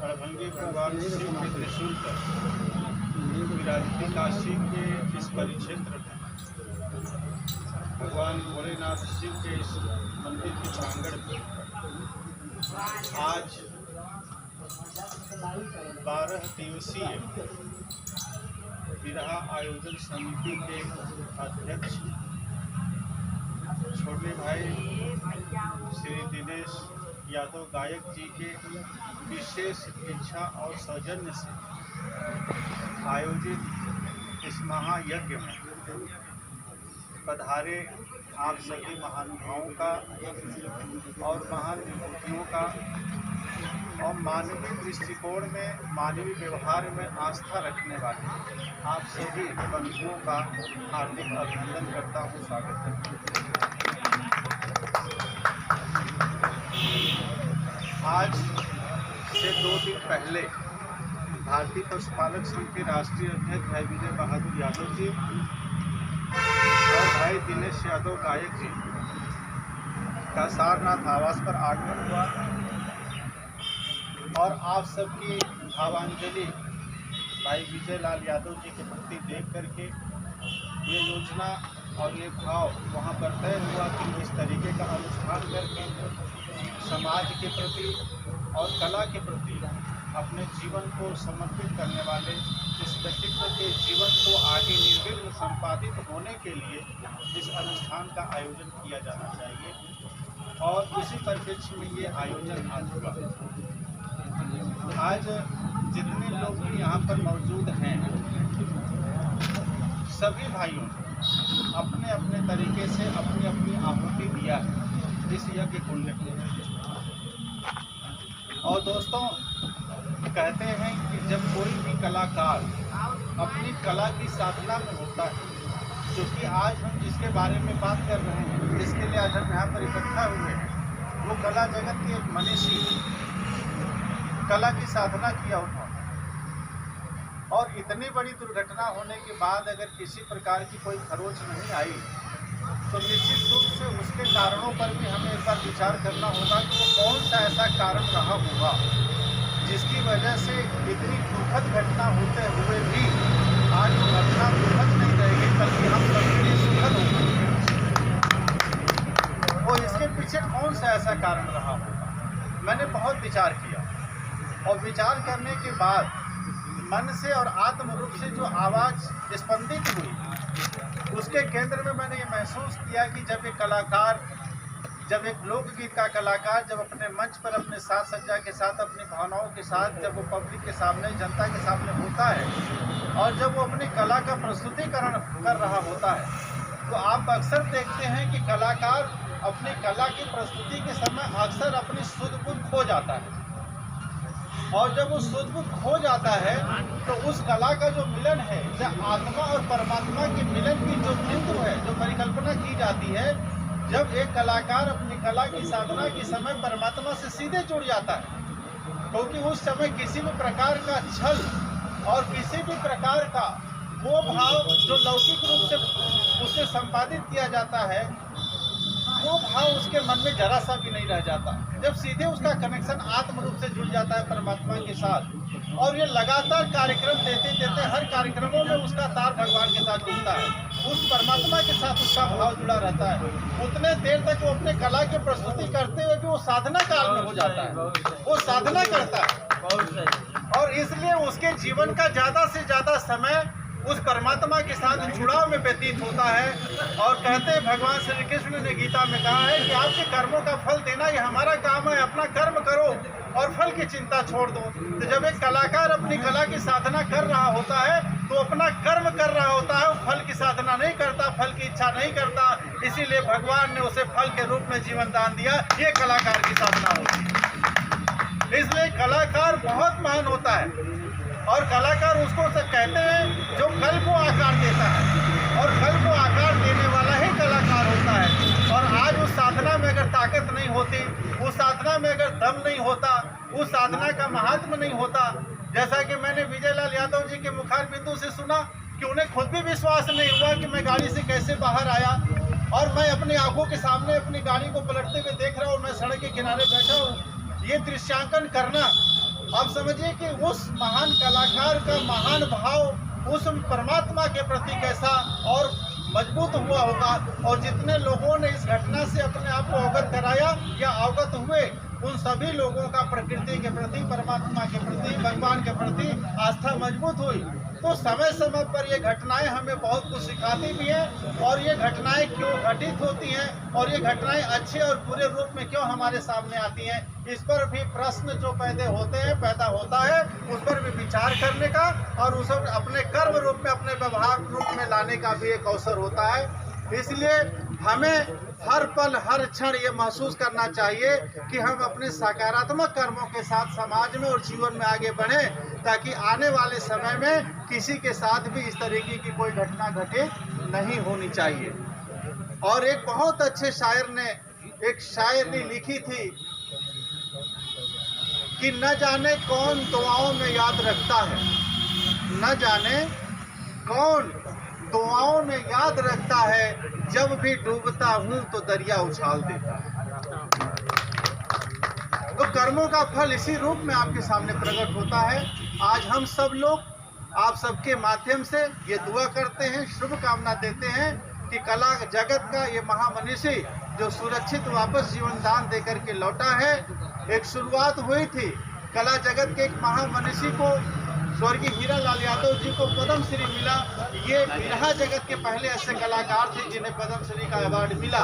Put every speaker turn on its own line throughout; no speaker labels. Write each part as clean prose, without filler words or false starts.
अड़भंगी भगवान शिव के त्रिशूल पर विराजती काशी के इस परिक्षेत्र में भगवान भोलेनाथ शिव के इस मंदिर के प्रांगण में आज 12 दिवसीय विरहा आयोजन समिति के अध्यक्ष छोटे भाई श्री दिनेश यादव गायक जी के विशेष इच्छा और सौजन्य से आयोजित इस महायज्ञ में पधारे आप सभी महानुभावों का और महान विभूतियों का और मानवीय दृष्टिकोण में मानवीय व्यवहार में आस्था रखने वाले आप सभी बंधुओं का हार्दिक अभिनंदन करता हूँ, स्वागत करता हूँ। आज से 2 दिन पहले भारतीय पशुपालक संघ के राष्ट्रीय अध्यक्ष भाई विजय बहादुर यादव जी और भाई दिनेश यादव गायक जी का सारनाथ आवास पर आगमन हुआ और आप सबकी भावांजलि भाई विजय लाल यादव जी के प्रति देख करके ये योजना और ये भाव वहाँ पर तय हुआ कि इस तरीके का अनुष्ठान करके समाज के प्रति और कला के प्रति अपने जीवन को समर्पित करने वाले इस व्यक्तित्व के जीवन को आगे निर्विघ्न संपादित होने के लिए इस अनुष्ठान का आयोजन किया जाना चाहिए और इसी परिप्रेक्ष्य में ये आयोजन आज हुआ। आज जितने लोग भी यहाँ पर मौजूद हैं सभी भाइयों अपने अपने तरीके से अपनी अपनी आहुति दिया है इस यज्ञ कुंड में। और दोस्तों कहते हैं कि जब कोई भी कलाकार अपनी कला की साधना में होता है, जो कि आज हम जिसके बारे में बात कर रहे हैं, जिसके लिए आज हम यहाँ पर इकट्ठा हुए हैं, वो कला जगत के मनीषी कला की साधना किया उन्होंने और इतनी बड़ी दुर्घटना होने के बाद अगर किसी प्रकार की कोई खरोच नहीं आई तो निश्चित रूप से उसके कारणों पर भी हमें एक बार विचार करना होगा कि वो कौन सा ऐसा कारण रहा होगा जिसकी वजह से इतनी दुखद घटना होते हुए भी आज वो घटना दुखद नहीं रहेगी बल्कि हम सबके लिए सुखद होगी। और इसके पीछे कौन सा ऐसा कारण रहा होगा, मैंने बहुत विचार किया और विचार करने के बाद मन से और आत्म रूप से जो आवाज़ स्पंदित हुई उसके केंद्र में मैंने ये महसूस किया कि जब एक कलाकार, जब एक लोकगीत का कलाकार जब अपने मंच पर अपने साज सज्जा के साथ अपनी भावनाओं के साथ जब वो पब्लिक के सामने, जनता के सामने होता है और जब वो अपनी कला का प्रस्तुतिकरण कर रहा होता है तो आप अक्सर देखते हैं कि कलाकार अपनी कला की प्रस्तुति के समय अक्सर अपनी सुध बुध खो जाता है और जब वो सुध बुध खो जाता है तो उस कला का जो मिलन है, जब आत्मा और परमात्मा के मिलन की जो बिंदु है, जो परिकल्पना की जाती है, जब एक कलाकार अपनी कला की साधना के समय परमात्मा से सीधे जुड़ जाता है, क्योंकि उस समय किसी भी प्रकार का छल और किसी भी प्रकार का वो भाव जो लौकिक रूप से उससे संपादित किया जाता है, वो भाव उसके मन में जरा सा भी नहीं रह जाता जब सीधे उसका कनेक्शन आत्म रूप से जुड़ जाता है परमात्मा के साथ। और ये लगातार कार्यक्रम देते देते हर कार्यक्रमों में उसका तार भगवान के साथ जुड़ता है, उस परमात्मा के साथ उसका भाव जुड़ा रहता है। उतने देर तक वो अपने कला की प्रस्तुति करते हुए भी वो साधना काल में हो जाता है, वो साधना करता है और इसलिए उसके जीवन का ज़्यादा से ज़्यादा समय उस परमात्मा के साथ जुड़ाव में व्यतीत होता है। और कहते हैं भगवान श्री कृष्ण ने गीता में कहा है कि आपके कर्मों का फल देना ये हमारा काम है, अपना कर्म करो और फल की चिंता छोड़ दो। तो जब एक कलाकार अपनी कला की साधना कर रहा होता है तो अपना कर्म कर रहा होता है, वो फल की साधना नहीं करता, फल की इच्छा नहीं करता, इसीलिए भगवान ने उसे फल के रूप में जीवन दान दिया। ये कलाकार की साधना होती है, इसलिए कलाकार बहुत महान होता है और कलाकार उसको सब कहते हैं जो कल को आकार देता है और कल को आकार देने वाला ही कलाकार होता है। और आज उस साधना में अगर ताकत नहीं होती, उस साधना में अगर दम नहीं होता, उस साधना का महात्म नहीं होता, जैसा कि मैंने विजय लाल यादव जी के मुखार बिंदु से सुना कि उन्हें खुद भी विश्वास नहीं हुआ कि मैं गाड़ी से कैसे बाहर आया और मैं अपनी आंखों के सामने अपनी गाड़ी को पलटते हुए देख रहा हूँ, मैं सड़क के किनारे बैठा हूँ। ये दृश्यांकन करना आप समझिए कि उस महान कलाकार का महान भाव उस परमात्मा के प्रति कैसा और मजबूत हुआ होगा, और जितने लोगों ने इस घटना से अपने आप को अवगत कराया या अवगत हुए, उन सभी लोगों का प्रकृति के प्रति, परमात्मा के प्रति, भगवान के प्रति आस्था मजबूत हुई। तो समय समय पर ये घटनाएं हमें बहुत कुछ सिखाती भी हैं, और ये घटनाएं क्यों घटित होती हैं और ये घटनाएं अच्छे और बुरे रूप में क्यों हमारे सामने आती हैं, इस पर भी प्रश्न जो पैदा होता है, उस पर भी विचार करने का और उसे अपने कर्म रूप में, अपने व्यवहार रूप में लाने का भी एक अवसर होता है। इसलिए हमें हर पल हर क्षण ये महसूस करना चाहिए कि हम अपने सकारात्मक कर्मों के साथ समाज में और जीवन में आगे बढ़ें, ताकि आने वाले समय में किसी के साथ भी इस तरीके की कोई घटना घटे नहीं होनी चाहिए। और एक बहुत अच्छे शायर ने एक शायरी लिखी थी कि न जाने कौन दुआओं में याद रखता है, न जाने कौन दुआओं में याद रखता है, जब भी डूबता हूं तो दरिया उछाल देता है। तो कर्मों का फल इसी रूप में आपके सामने प्रकट होता है। आज हम सब लोग आप सबके माध्यम से ये दुआ करते हैं, शुभकामना देते हैं कि कला जगत का ये महामनीषी जो सुरक्षित वापस जीवन दान देकर के लौटा है। एक शुरुआत हुई थी कला जगत के एक महामनीषी को, स्वर्गीय हीरालाल यादव जी को पद्म श्री मिला। ये बिरहा जगत के पहले ऐसे कलाकार थे जिन्हें पद्म श्री का अवार्ड मिला।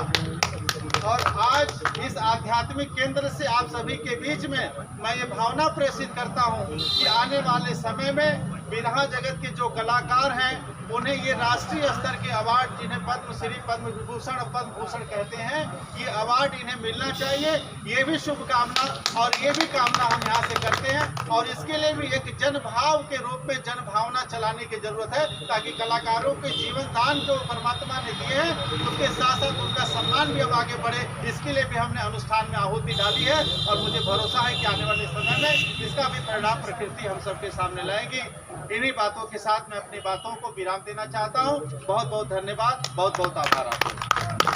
और आज इस आध्यात्मिक केंद्र से आप सभी के बीच में मैं ये भावना प्रेषित करता हूँ कि आने वाले समय में बिरहा जगत के जो कलाकार हैं उन्हें ये राष्ट्रीय स्तर के अवार्ड, जिन्हें पद्मश्री, पद्म विभूषण और पद्म भूषण कहते हैं, ये अवार्ड इन्हें मिलना चाहिए। ये भी शुभकामना और ये भी कामना हम यहाँ से करते हैं। और इसके लिए भी एक जनभाव के रूप में जन भावना चलाने की जरूरत है, ताकि कलाकारों के जीवन दान जो परमात्मा ने दिए हैं उसके साथ साथ उनका सम्मान भी अब आगे बढ़े। इसके लिए भी हमने अनुष्ठान में आहुति डाली है, और मुझे भरोसा है कि आने वाले समय में इसका भी परिणाम प्रकृति हम सबके सामने लाएगी। इन्हीं बातों के साथ मैं अपनी बातों को विराम देना चाहता हूँ। बहुत बहुत धन्यवाद, बहुत बहुत आभार आपको।